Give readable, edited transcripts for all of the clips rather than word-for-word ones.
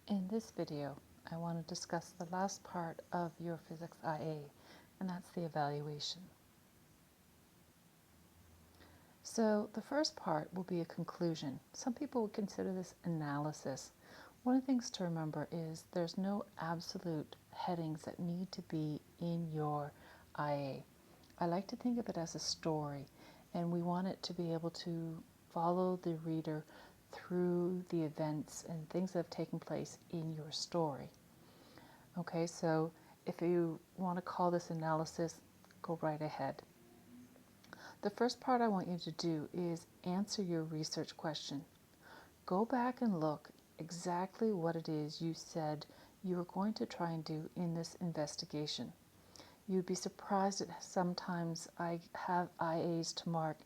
In this video, I want to discuss the last part of your Physics IA, and that's the evaluation. So the first part will be a conclusion. Some people would consider this analysis. One of the things to remember is there's no absolute headings that need to be in your IA. I like to think of it as a story, and we want it to be able to follow the reader through the events and things that have taken place in your story. Okay, so if you want to call this analysis, go right ahead. The first part I want you to do is answer your research question. Go back and look exactly what it is you said you were going to try and do in this investigation. You'd be surprised at sometimes I have IAs to mark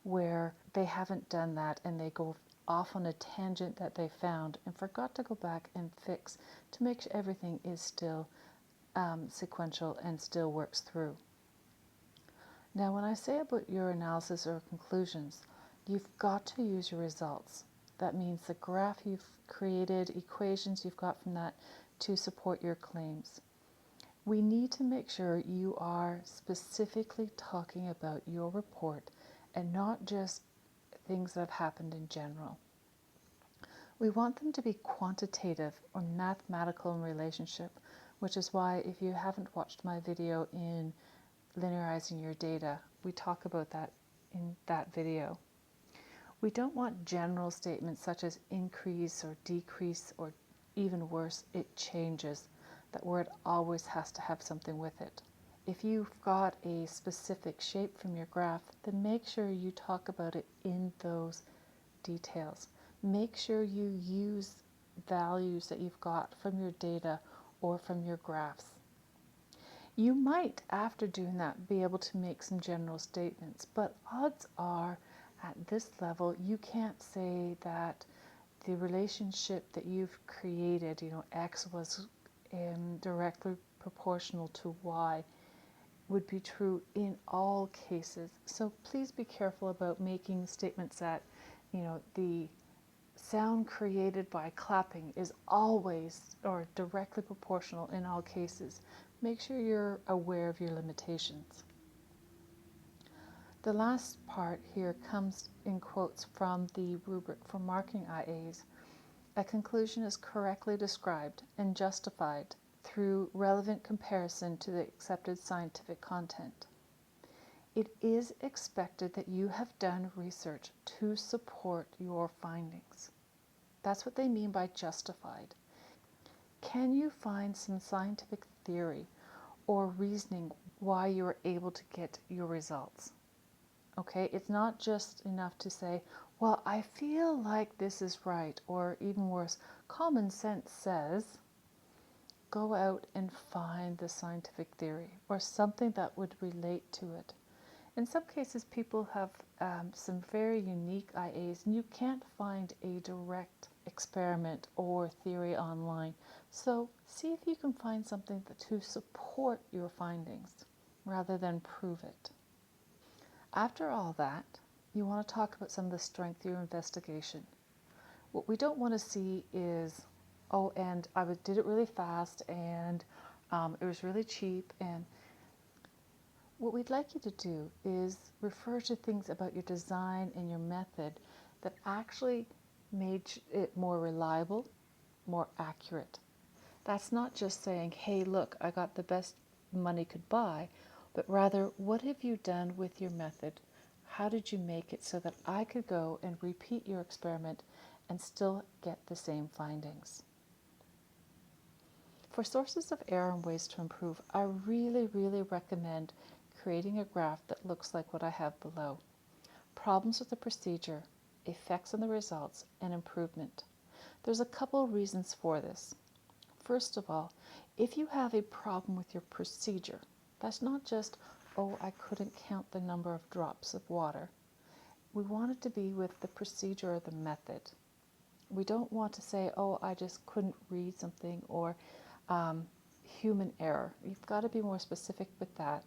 where they haven't done that and they go off on a tangent that they found and forgot to go back and fix to make sure everything is still sequential and still works through. Now, when I say about your analysis or conclusions, you've got to use your results. That means the graph you've created, equations you've got from that to support your claims. We need to make sure you are specifically talking about your report and not just things that have happened in general. We want them to be quantitative or mathematical in relationship, which is why if you haven't watched my video in linearizing your data, we talk about that in that video. We don't want general statements such as increase or decrease or even worse, it changes. That word always has to have something with it. If you've got a specific shape from your graph, then make sure you talk about it in those details. Make sure you use values that you've got from your data or from your graphs. You might, after doing that, be able to make some general statements, but odds are at this level you can't say that the relationship that you've created, X was directly proportional to Y, would be true in all cases. So please be careful about making statements that, the sound created by clapping is always or directly proportional in all cases. Make sure you're aware of your limitations. The last part here comes in quotes from the rubric for marking IAs. A conclusion is correctly described and justified through relevant comparison to the accepted scientific content. It is expected that you have done research to support your findings. That's what they mean by justified. Can you find some scientific theory or reasoning why you're able to get your results? Okay, it's not just enough to say, well, I feel like this is right, or even worse, common sense says. Go out and find the scientific theory or something that would relate to it. In some cases, people have some very unique IAs, and you can't find a direct experiment or theory online. So see if you can find something to support your findings rather than prove it. After all that, you want to talk about some of the strength of your investigation. What we don't want to see is, oh, and I did it really fast, and it was really cheap, and what we'd like you to do is refer to things about your design and your method that actually made it more reliable, more accurate. That's not just saying, hey, look, I got the best money could buy, but rather, what have you done with your method? How did you make it so that I could go and repeat your experiment and still get the same findings? For sources of error and ways to improve, I really recommend creating a graph that looks like what I have below. Problems with the procedure, effects on the results, and improvement. There's a couple reasons for this. First of all, if you have a problem with your procedure, that's not just, oh, I couldn't count the number of drops of water. We want it to be with the procedure or the method. We don't want to say, oh, I just couldn't read something, or human error. You've got to be more specific with that.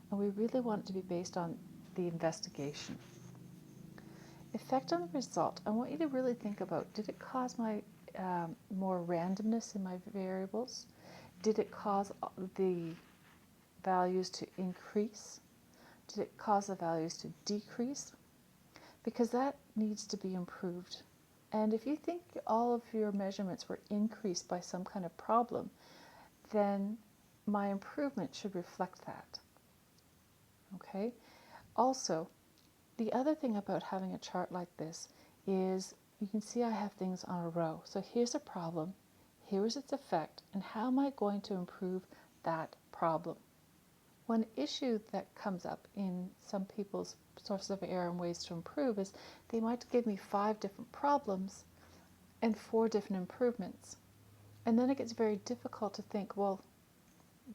And we really want it to be based on the investigation. Effect on the result. I want you to really think about, did it cause my more randomness in my variables? Did it cause the values to increase? Did it cause the values to decrease? Because that needs to be improved. And if you think all of your measurements were increased by some kind of problem, then my improvement should reflect that. Okay? Also, the other thing about having a chart like this is you can see I have things on a row. So here's a problem, here is its effect, and how am I going to improve that problem? One issue that comes up in some people's sources of error and ways to improve is they might give me 5 different problems and 4 different improvements. And then it gets very difficult to think, well,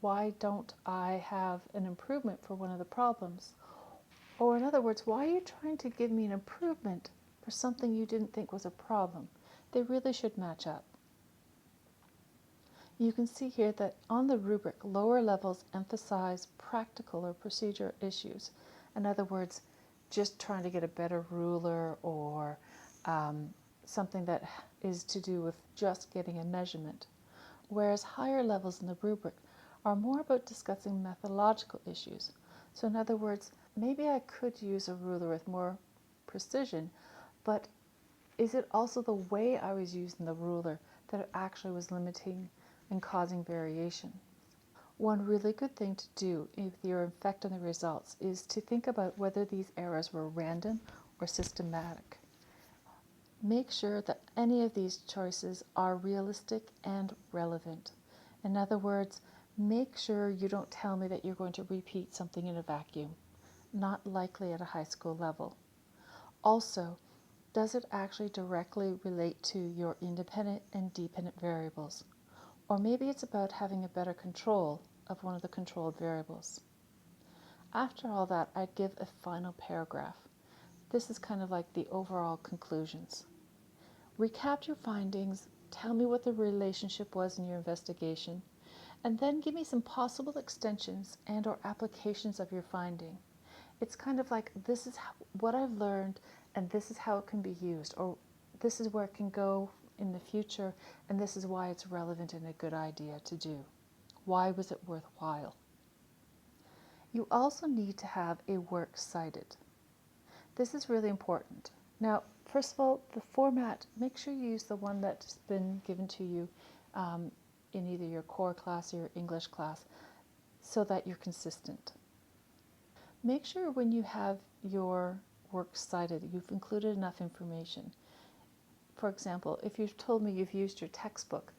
why don't I have an improvement for one of the problems? Or in other words, why are you trying to give me an improvement for something you didn't think was a problem? They really should match up. You can see here that on the rubric, lower levels emphasize practical or procedure issues. In other words, just trying to get a better ruler or something that is to do with just getting a measurement. Whereas higher levels in the rubric are more about discussing methodological issues. So in other words, maybe I could use a ruler with more precision, but is it also the way I was using the ruler that it actually was limiting and causing variation? One really good thing to do if you're affecting the results is to think about whether these errors were random or systematic. Make sure that any of these choices are realistic and relevant. In other words, make sure you don't tell me that you're going to repeat something in a vacuum. Not likely at a high school level. Also, does it actually directly relate to your independent and dependent variables? Or maybe it's about having a better control of one of the controlled variables. After all that, I'd give a final paragraph. This is kind of like the overall conclusions. Recap your findings, tell me what the relationship was in your investigation, and then give me some possible extensions and or applications of your finding. It's kind of like, this is what I've learned and this is how it can be used, or this is where it can go in the future, and this is why it's relevant and a good idea to do. Why was it worthwhile? You also need to have a works cited. This is really important. Now, first of all, the format, make sure you use the one that's been given to you in either your core class or your English class so that you're consistent. Make sure when you have your works cited, you've included enough information. For example, if you've told me you've used your textbook,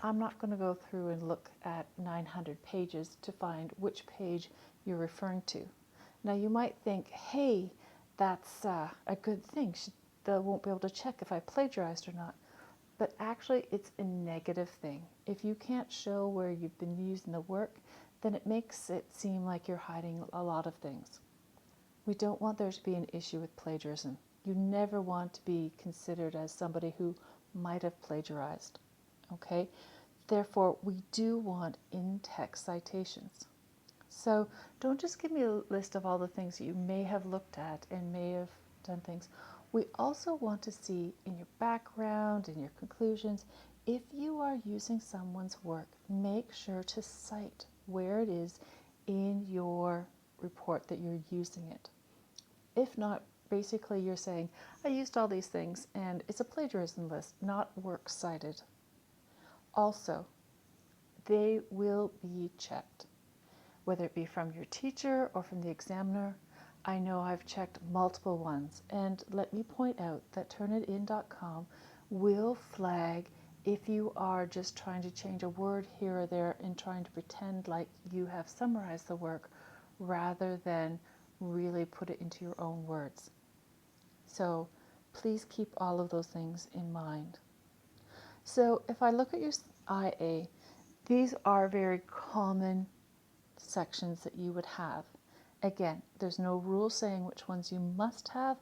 I'm not going to go through and look at 900 pages to find which page you're referring to. Now you might think, hey, that's a good thing. They won't be able to check if I plagiarized or not. But actually, it's a negative thing. If you can't show where you've been using the work, then it makes it seem like you're hiding a lot of things. We don't want there to be an issue with plagiarism. You never want to be considered as somebody who might have plagiarized. Okay? Therefore, we do want in-text citations. So don't just give me a list of all the things that you may have looked at and may have done things. We also want to see in your background, in your conclusions, if you are using someone's work, make sure to cite where it is in your report that you're using it. If not, basically you're saying, I used all these things and it's a plagiarism list, not works cited. Also, they will be checked, whether it be from your teacher or from the examiner. I know I've checked multiple ones, and let me point out that turnitin.com will flag if you are just trying to change a word here or there and trying to pretend like you have summarized the work rather than really put it into your own words. So please keep all of those things in mind. So if I look at your IA, these are very common sections that you would have. Again, there's no rule saying which ones you must have,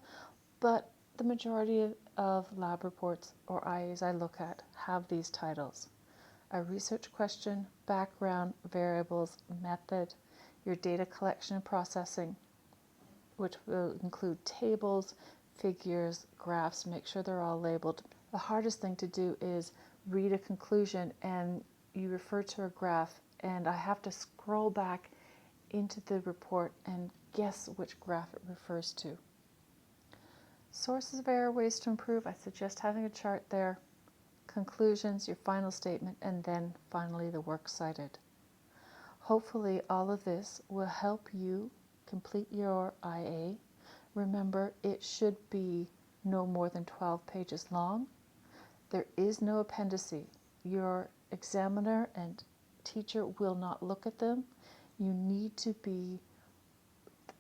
but the majority of lab reports or IAs I look at have these titles. A research question, background, variables, method, your data collection and processing, which will include tables, figures, graphs, make sure they're all labeled, The hardest thing to do is read a conclusion and you refer to a graph and I have to scroll back into the report and guess which graph it refers to. Sources of error, ways to improve. I suggest having a chart there. Conclusions, your final statement, and then finally the works cited. Hopefully all of this will help you complete your IA. Remember, it should be no more than 12 pages long. There is no appendices. Your examiner and teacher will not look at them. You need to be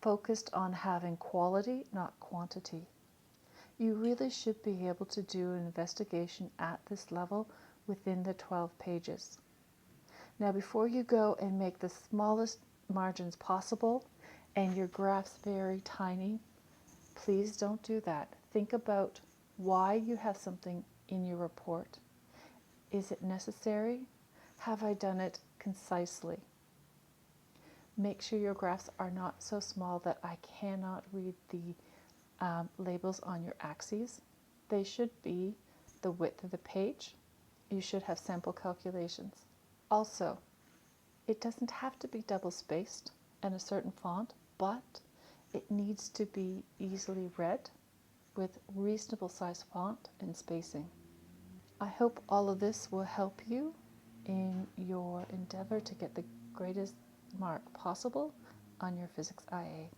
focused on having quality, not quantity. You really should be able to do an investigation at this level within the 12 pages. Now, before you go and make the smallest margins possible and your graphs very tiny, please don't do that. Think about why you have something in your report. Is it necessary? Have I done it concisely? Make sure your graphs are not so small that I cannot read the labels on your axes. They should be the width of the page. You should have sample calculations. Also, it doesn't have to be double spaced and a certain font, but it needs to be easily read with reasonable size font and spacing. I hope all of this will help you in your endeavor to get the greatest mark possible on your physics IA.